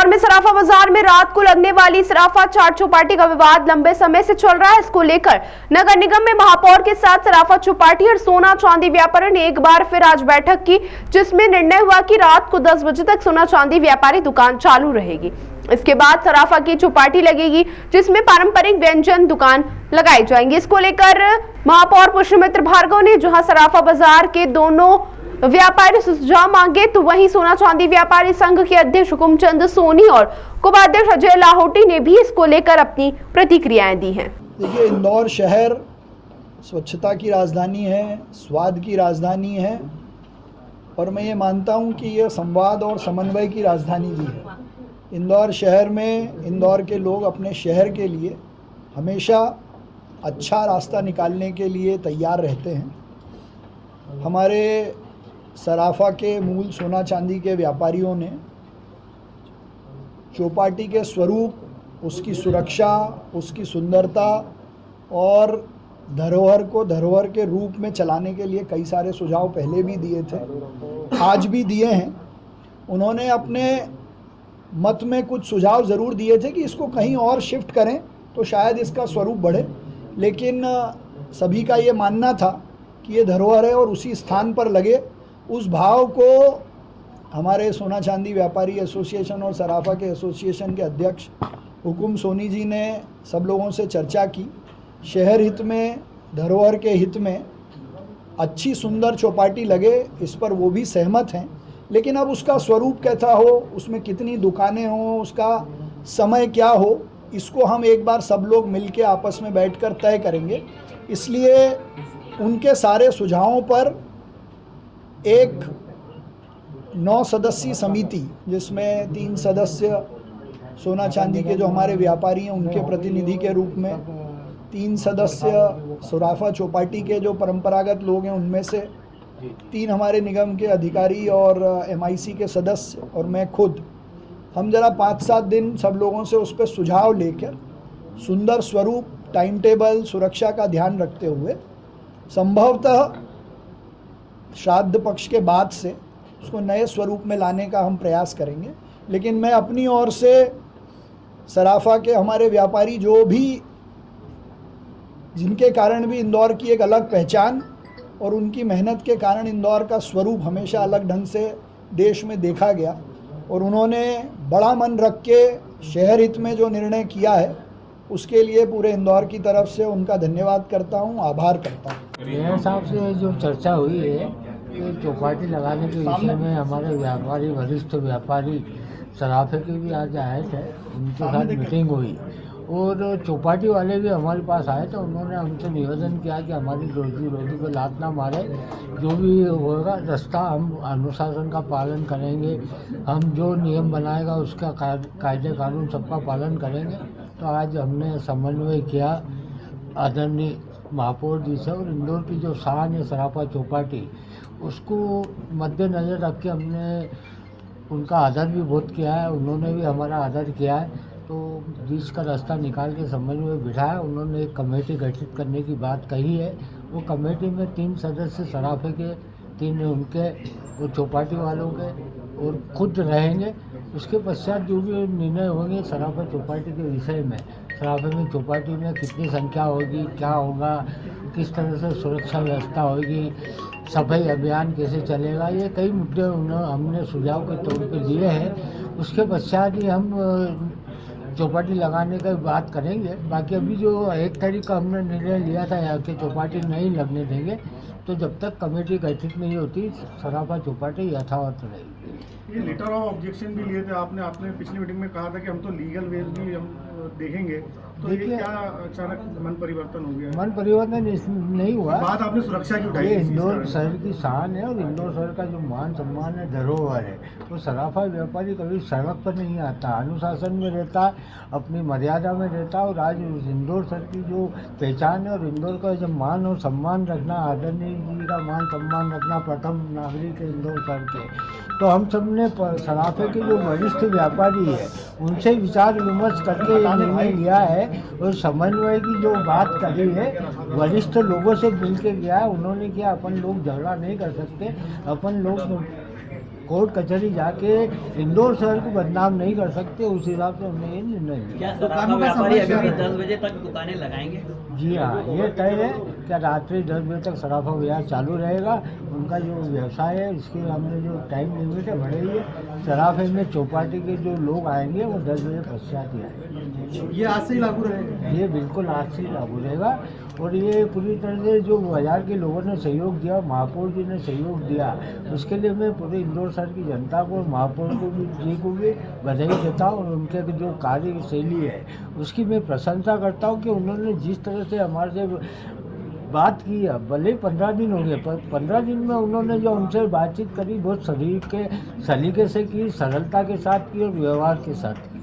में सराफा बाजार में रात को लगने वाली सराफा चाट चौपाटी का विवाद लंबे समय से चल रहा है। इसको लेकर नगर निगम में महापौर के साथ सराफा चौपाटी और सोना चांदी व्यापारी ने एक बार फिर आज बैठक की, जिसमें निर्णय हुआ कि रात को 10 बजे तक सोना चांदी व्यापारी दुकान चालू रहेगी। इसके बाद सराफा की चौपाटी लगेगी, जिसमें पारंपरिक व्यंजन दुकान लगाई जाएंगी। इसको लेकर महापौर पुष्पमित्र भार्गव ने जहां सराफा बाजार के दोनों व्यापारी सुझाव मांगे, तो वहीं सोना चांदी व्यापारी संघ के अध्यक्ष हुकुमचंद सोनी और कोषाध्यक्ष अजय लाहोटी ने भी इसको लेकर अपनी प्रतिक्रियाएं दी हैं। देखिए, इंदौर शहर स्वच्छता की राजधानी है, स्वाद की राजधानी है, और मैं ये मानता हूँ कि यह संवाद और समन्वय की राजधानी भी है। इंदौर शहर में इंदौर के लोग अपने शहर के लिए हमेशा अच्छा रास्ता निकालने के लिए तैयार रहते हैं। हमारे सराफा के मूल सोना चांदी के व्यापारियों ने चौपाटी के स्वरूप, उसकी सुरक्षा, उसकी सुंदरता और धरोहर को धरोहर के रूप में चलाने के लिए कई सारे सुझाव पहले भी दिए थे, आज भी दिए हैं। उन्होंने अपने मत में कुछ सुझाव ज़रूर दिए थे कि इसको कहीं और शिफ्ट करें तो शायद इसका स्वरूप बढ़े, लेकिन सभी का ये मानना था कि ये धरोहर है और उसी स्थान पर लगे। उस भाव को हमारे सोना चांदी व्यापारी एसोसिएशन और सराफा के एसोसिएशन के अध्यक्ष हुकुम सोनी जी ने सब लोगों से चर्चा की। शहर हित में, धरोहर के हित में अच्छी सुंदर चौपाटी लगे, इस पर वो भी सहमत हैं, लेकिन अब उसका स्वरूप कैसा हो, उसमें कितनी दुकानें हों, उसका समय क्या हो, इसको हम एक बार सब लोग मिलके आपस में बैठकर तय करेंगे। इसलिए उनके सारे सुझावों पर एक 9 सदस्यीय समिति, जिसमें 3 सदस्य सोना चांदी के जो हमारे व्यापारी हैं उनके प्रतिनिधि के रूप में, 3 सदस्य सराफा चौपाटी के जो परंपरागत लोग हैं उनमें से, 3 हमारे निगम के अधिकारी और MIC के सदस्य और मैं खुद, हम जरा 5-7 दिन सब लोगों से उस पर सुझाव लेकर सुंदर स्वरूप, टाइम टेबल, सुरक्षा का ध्यान रखते हुए संभवतः श्राद्ध पक्ष के बाद से उसको नए स्वरूप में लाने का हम प्रयास करेंगे। लेकिन मैं अपनी ओर से सराफा के हमारे व्यापारी जो भी, जिनके कारण भी इंदौर की एक अलग पहचान और उनकी मेहनत के कारण इंदौर का स्वरूप हमेशा अलग ढंग से देश में देखा गया, और उन्होंने बड़ा मन रख के शहर हित में जो निर्णय किया है उसके लिए पूरे इंदौर की तरफ से उनका धन्यवाद करता हूं, आभार करता हूं। मेरे हिसाब से जो चर्चा हुई है कि चौपाटी लगाने के विषय में हमारे व्यापारी, वरिष्ठ व्यापारी सराफे के भी आज आए थे, उनके साथ मीटिंग हुई और चौपाटी वाले भी हमारे पास आए थे। उन्होंने हमसे निवेदन किया कि हमारी रोजी रोटी को लात ना मारे, जो भी होगा रास्ता हम अनुशासन का पालन करेंगे, हम जो नियम बनाएगा उसका कायदे कानून सबका पालन करेंगे। तो आज हमने समन्वय किया आदरणीय महापौर जी से, और इंदौर की जो शान है सराफा चौपाटी, उसको मद्देनज़र रख के हमने उनका आदर भी बहुत किया है, उन्होंने भी हमारा आदर किया है। तो बीच का रास्ता निकाल के समन्वय बिठाया। उन्होंने एक कमेटी गठित करने की बात कही है। वो कमेटी में 3 सदस्य सराफे के, 3 उनके और चौपाटी वालों के और खुद रहेंगे। उसके पश्चात जो भी निर्णय होंगे सराफा चौपाटी के विषय में, सराफे में चौपाटी में कितनी संख्या होगी, क्या होगा, किस तरह से सुरक्षा व्यवस्था होगी, सफाई अभियान कैसे चलेगा, ये कई मुद्दे हमने सुझाव के तौर पे दिए हैं। उसके पश्चात ही हम चौपाटी लगाने की बात करेंगे। बाकी अभी जो 1 तारीख का हमने निर्णय लिया था कि चौपाटी नहीं लगने देंगे, तो जब तक कमेटी गठित नहीं होती सराफा चौपाटी यथावत रहेगी। ये लेटर ऑफ ऑब्जेक्शन भी लिए थे आपने पिछली मीटिंग में कहा था कि हम तो लीगल वेज भी हम देखेंगे, तो ये क्या अचानक मन परिवर्तन हो गया? मन परिवर्तन नहीं हुआ, बात आपने सुरक्षा की उठाई। ये इंदौर शहर की शान है और इंदौर शहर का जो मान सम्मान है, धरोहर है। तो सराफा व्यापारी कभी सड़क पर नहीं आता, अनुशासन में रहता है, अपनी मर्यादा में रहता है। और आज इंदौर शहर की जो पहचान है और इंदौर का जो मान और सम्मान रखना, आदरणीय जी का मान सम्मान रखना, प्रथम नागरिक है इंदौर शहर के, तो हम सब ने सराफे के जो वरिष्ठ व्यापारी है उनसे विचार विमर्श करके ये निर्णय लिया है। और समन्वय की जो बात कही है वरिष्ठ लोगों से मिल के किया है। उन्होंने किया, अपन लोग झगड़ा नहीं कर सकते, अपन लोग कोर्ट कचहरी जाके इंदौर शहर को बदनाम नहीं कर सकते, उस हिसाब से हमने ये निर्णय लिया। क्या सराफा व्यापारी अभी भी 10 बजे तक दुकानें लगाएंगे? जी हाँ, ये तय है कि रात्रि 10 बजे तक सराफा बाजार चालू रहेगा। उनका जो व्यवसाय है इसके हमने जो टाइम लिमिट है बढ़ाई है। सराफे में चौपाटी के जो लोग आएंगे वो 10 बजे पश्चात ही आएंगे। ये आज से ही लागू रहेगा? ये बिल्कुल आज से ही लागू रहेगा और ये पूरी तरह से जो बाजार के लोगों ने सहयोग दिया, महापौर जी ने सहयोग दिया, उसके लिए मैं पूरे इंदौर शहर की जनता को, महापौर को भी जी को भी बधाई देता हूँ और उनके जो कार्यशैली है उसकी मैं प्रशंसा करता हूँ कि उन्होंने जिस तरह से हमारे से बात की है, भले 15 दिन हो गए पर 15 दिन में उन्होंने जो हमसे बातचीत करी बहुत सलीके से की, सरलता के साथ की और व्यवहार के साथ की।